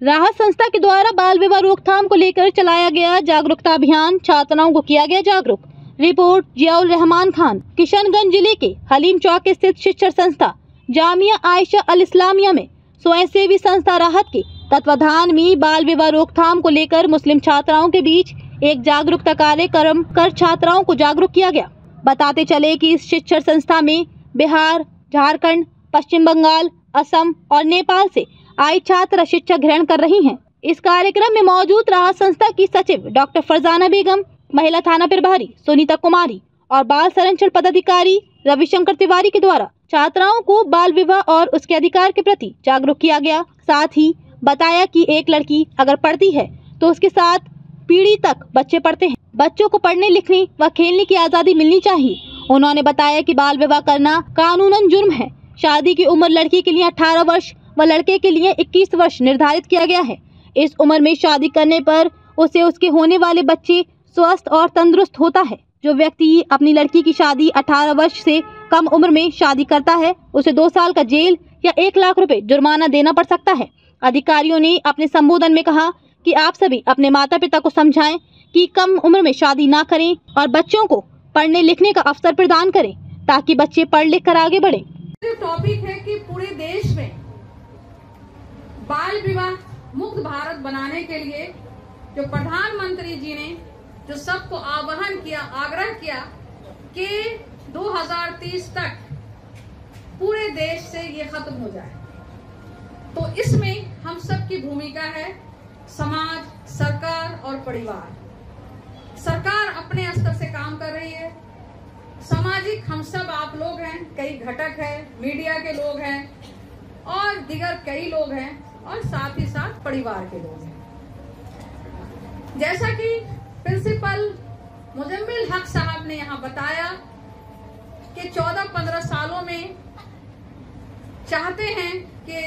राहत संस्था के द्वारा बाल विवाह रोकथाम को लेकर चलाया गया जागरूकता अभियान, छात्राओं को किया गया जागरूक। रिपोर्ट जियाउर रहमान खान। किशनगंज जिले के हलीम चौक स्थित शिक्षण संस्था जामिया आयशा अल इस्लामिया में स्वयंसेवी संस्था राहत के तत्वाधान में बाल विवाह रोकथाम को लेकर मुस्लिम छात्राओं के बीच एक जागरूकता कार्यक्रम कर छात्राओं को जागरूक किया गया। बताते चले कि इस शिक्षण संस्था में बिहार, झारखंड, पश्चिम बंगाल, असम और नेपाल से आए छात्र शिक्षा ग्रहण कर रही हैं। इस कार्यक्रम में मौजूद राहत संस्था की सचिव डॉक्टर फरजाना बेगम, महिला थाना प्रभारी सुनीता कुमारी और बाल संरक्षण पदाधिकारी रविशंकर तिवारी के द्वारा छात्राओं को बाल विवाह और उसके अधिकार के प्रति जागरूक किया गया। साथ ही बताया कि एक लड़की अगर पढ़ती है तो उसके साथ पीढ़ी तक बच्चे पढ़ते हैं। बच्चों को पढ़ने, लिखने व खेलने की आज़ादी मिलनी चाहिए। उन्होंने बताया कि बाल विवाह करना कानूनन जुर्म है। शादी की उम्र लड़की के लिए 18 वर्ष व लड़के के लिए 21 वर्ष निर्धारित किया गया है। इस उम्र में शादी करने पर उसे उसके होने वाले बच्चे स्वस्थ और तंदुरुस्त होता है। जो व्यक्ति अपनी लड़की की शादी 18 वर्ष से कम उम्र में शादी करता है, उसे 2 साल का जेल या 1 लाख रुपए जुर्माना देना पड़ सकता है। अधिकारियों ने अपने संबोधन में कहा कि आप सभी अपने माता पिता को समझाएं कि कम उम्र में शादी ना करें और बच्चों को पढ़ने लिखने का अवसर प्रदान करें ताकि बच्चे पढ़ लिख कर आगे बढ़े। टॉपिक है कि पूरे देश में बाल विवाह मुक्त भारत बनाने के लिए जो प्रधानमंत्री जी ने जो सबको आह्वान किया, आग्रह किया कि 2030 तक पूरे देश से ये खत्म हो जाए, तो इसमें हम सब की भूमिका है। समाज, सरकार और परिवार। सरकार अपने स्तर से काम कर रही है। सामाजिक हम सब आप लोग हैं, कई घटक है, मीडिया के लोग हैं और दिगर कई लोग हैं और साथ ही साथ परिवार के लोग हैं। जैसा कि प्रिंसिपल मुजम्मिल हक साहब ने यहाँ बताया कि 14-15 सालों में चाहते हैं कि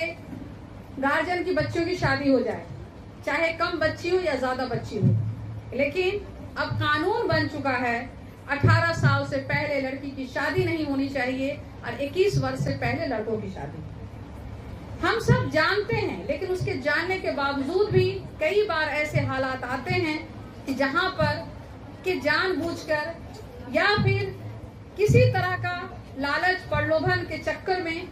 गार्जियन की बच्चों की शादी हो जाए, चाहे कम बच्ची हो या ज्यादा बच्ची हो, लेकिन अब कानून बन चुका है 18 साल से पहले लड़की की शादी नहीं होनी चाहिए और 21 वर्ष से पहले लड़कों की शादी। हम सब जानते हैं, लेकिन उसके जानने के बावजूद भी कई बार ऐसे हालात आते हैं कि जहां पर कि जानबूझकर या फिर किसी तरह का लालच, प्रलोभन के चक्कर में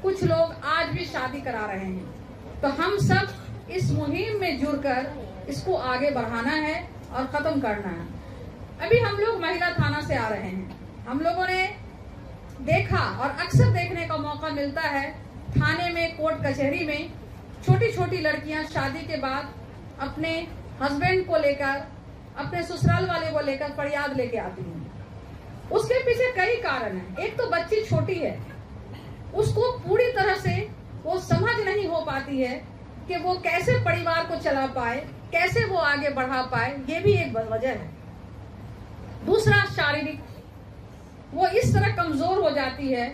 कुछ लोग आज भी शादी करा रहे हैं। तो हम सब इस मुहिम में जुड़कर इसको आगे बढ़ाना है और खत्म करना है। अभी हम लोग महिला थाना से आ रहे हैं। हम लोगों ने देखा और अक्सर देखने का मौका मिलता है, थाने में, कोर्ट कचहरी में छोटी छोटी लड़कियां शादी के बाद अपने हस्बैंड को लेकर, अपने ससुराल वाले को लेकर फरियाद लेके आती हैं। उसके पीछे कई कारण हैं। एक तो बच्ची छोटी है, उसको पूरी तरह से वो समझ नहीं हो पाती है कि वो कैसे परिवार को चला पाए, कैसे वो आगे बढ़ा पाए, ये भी एक वजह है। दूसरा शारीरिक, वो इस तरह कमजोर हो जाती है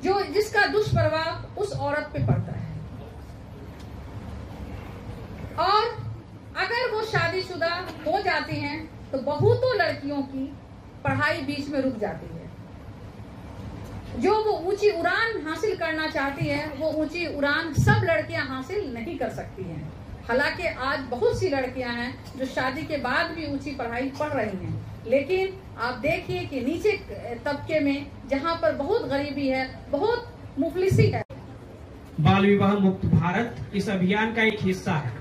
जो जिसका दुष्प्रभाव उस औरत पे पड़ता है। और अगर वो शादीशुदा हो जाती हैं तो बहुतों लड़कियों की पढ़ाई बीच में रुक जाती है। जो वो ऊंची उड़ान हासिल करना चाहती है, वो ऊंची उड़ान सब लड़कियां हासिल नहीं कर सकती हैं। हालांकि आज बहुत सी लड़कियां हैं जो शादी के बाद भी ऊंची पढ़ाई पढ़ रही हैं, लेकिन आप देखिए कि नीचे तबके में जहां पर बहुत गरीबी है, बहुत मुफलिसी है। बाल विवाह मुक्त भारत इस अभियान का एक हिस्सा है,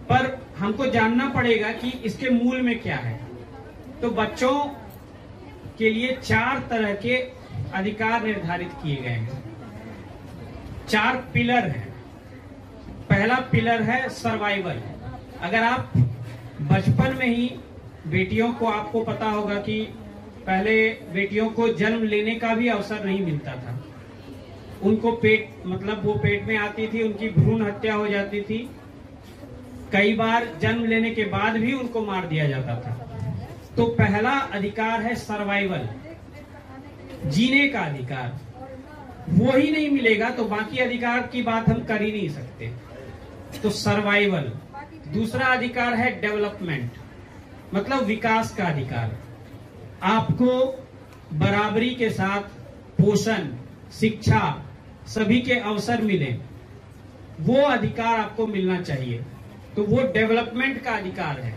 पर हमको जानना पड़ेगा कि इसके मूल में क्या है। तो बच्चों के लिए 4 तरह के अधिकार निर्धारित किए गए हैं। 4 पिलर हैं। पहला पिलर है सर्वाइवल। अगर आप बचपन में ही बेटियों को, आपको पता होगा कि पहले बेटियों को जन्म लेने का भी अवसर नहीं मिलता था। उनको वो पेट में आती थी, उनकी भ्रूण हत्या हो जाती थी। कई बार जन्म लेने के बाद भी उनको मार दिया जाता था। तो पहला अधिकार है सर्वाइवल, जीने का अधिकार। वो ही नहीं मिलेगा तो बाकी अधिकार की बात हम कर ही नहीं सकते। तो सर्वाइवल। दूसरा अधिकार है डेवलपमेंट, मतलब विकास का अधिकार। आपको बराबरी के साथ पोषण, शिक्षा, सभी के अवसर मिले। वो अधिकार आपको मिलना चाहिए। तो वो डेवलपमेंट का अधिकार है।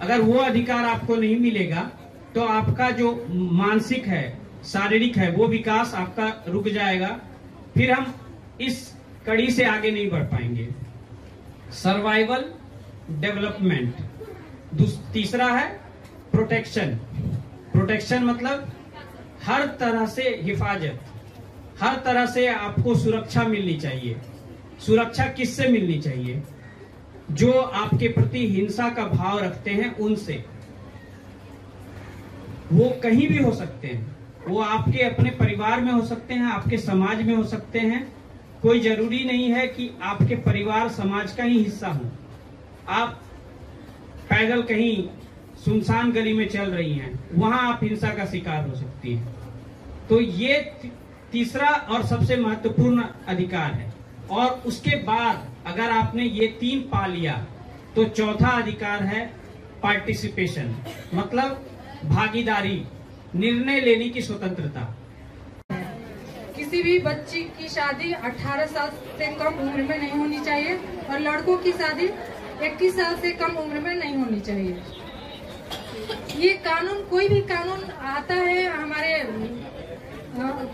अगर वो अधिकार आपको नहीं मिलेगा तो आपका जो मानसिक है, शारीरिक है, वो विकास आपका रुक जाएगा। फिर हम इस कड़ी से आगे नहीं बढ़ पाएंगे। Survival, development. तीसरा है प्रोटेक्शन। प्रोटेक्शन मतलब हर तरह से हिफाजत, हर तरह से आपको सुरक्षा मिलनी चाहिए। सुरक्षा किससे मिलनी चाहिए? जो आपके प्रति हिंसा का भाव रखते हैं उनसे। वो कहीं भी हो सकते हैं, वो आपके अपने परिवार में हो सकते हैं, आपके समाज में हो सकते हैं। कोई जरूरी नहीं है कि आपके परिवार समाज का ही हिस्सा हो। आप पैदल कहीं सुनसान गली में चल रही हैं, वहां आप हिंसा का शिकार हो सकती हैं। तो ये तीसरा और सबसे महत्वपूर्ण अधिकार है। और उसके बाद अगर आपने ये 3 पा लिया तो चौथा अधिकार है पार्टिसिपेशन, मतलब भागीदारी, निर्णय लेने की स्वतंत्रता। किसी भी बच्ची की शादी 18 साल से कम उम्र में नहीं होनी चाहिए और लड़कों की शादी 21 साल से कम उम्र में नहीं होनी चाहिए। ये कानून, कोई भी कानून आता है हमारे,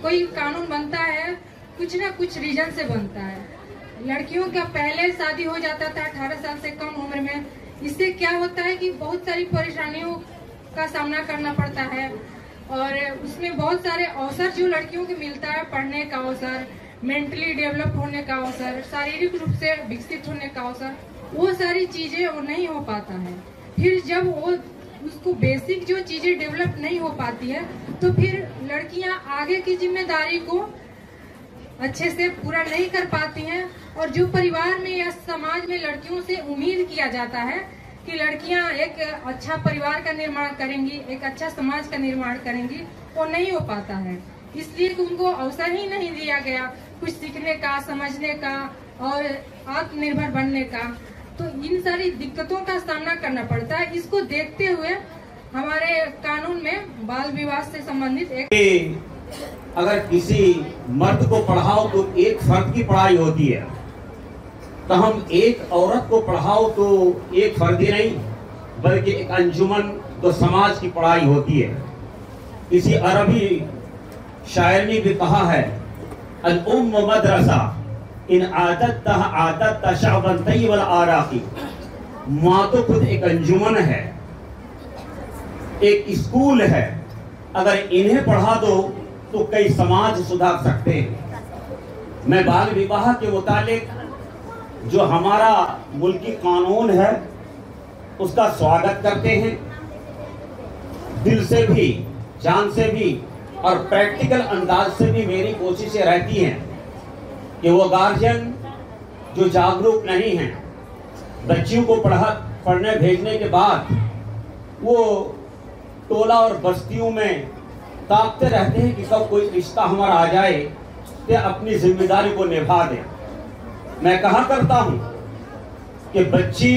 कोई कानून बनता है कुछ ना कुछ रीजन से बनता है। लड़कियों का पहले शादी हो जाता था 18 साल से कम उम्र में। इससे क्या होता है कि बहुत सारी परेशानियों का सामना करना पड़ता है और उसमें बहुत सारे अवसर जो लड़कियों को मिलता है, पढ़ने का अवसर, मेंटली डेवलप होने का अवसर, शारीरिक रूप से विकसित होने का अवसर, वो सारी चीजें वो नहीं हो पाता है। फिर जब वो उसको बेसिक जो चीजें डेवलप नहीं हो पाती है तो फिर लड़कियां आगे की जिम्मेदारी को अच्छे से पूरा नहीं कर पाती हैं। और जो परिवार में या समाज में लड़कियों से उम्मीद किया जाता है कि लड़कियां एक अच्छा परिवार का निर्माण करेंगी, एक अच्छा समाज का निर्माण करेंगी, वो नहीं हो पाता है। इसलिए कि उनको अवसर ही नहीं दिया गया कुछ सीखने का, समझने का और आत्मनिर्भर बनने का। तो इन सारी दिक्कतों का सामना करना पड़ता है। इसको देखते हुए हमारे कानून में बाल विवाह से संबंधित एक, अगर किसी मर्द को पढ़ाओ तो एक फर्द की पढ़ाई होती है, तो हम एक औरत को पढ़ाओ तो एक फर्द ही नहीं बल्कि एक अंजुमन, तो समाज की पढ़ाई होती है। किसी अरबी शायर ने भी कहा है, अल उम्म मदरसा इन आदत शाबन तय्यबल आराकी। माँ तो खुद एक अंजुमन है, एक स्कूल है। अगर इन्हें पढ़ा दो तो कई समाज सुधार सकते हैं। मैं बाल विवाह के मुतालिक जो हमारा मुल्की कानून है उसका स्वागत करते हैं, दिल से भी, जान से भी और प्रैक्टिकल अंदाज से भी। मेरी कोशिशें रहती हैं कि वो गार्जियन जो जागरूक नहीं हैं, बच्चियों को पढ़ने भेजने के बाद वो टोला और बस्तियों में ताकते रहते हैं कि कब कोई रिश्ता हमारा आ जाए तो अपनी जिम्मेदारी को निभा दें। मैं कहा करता हूं कि बच्ची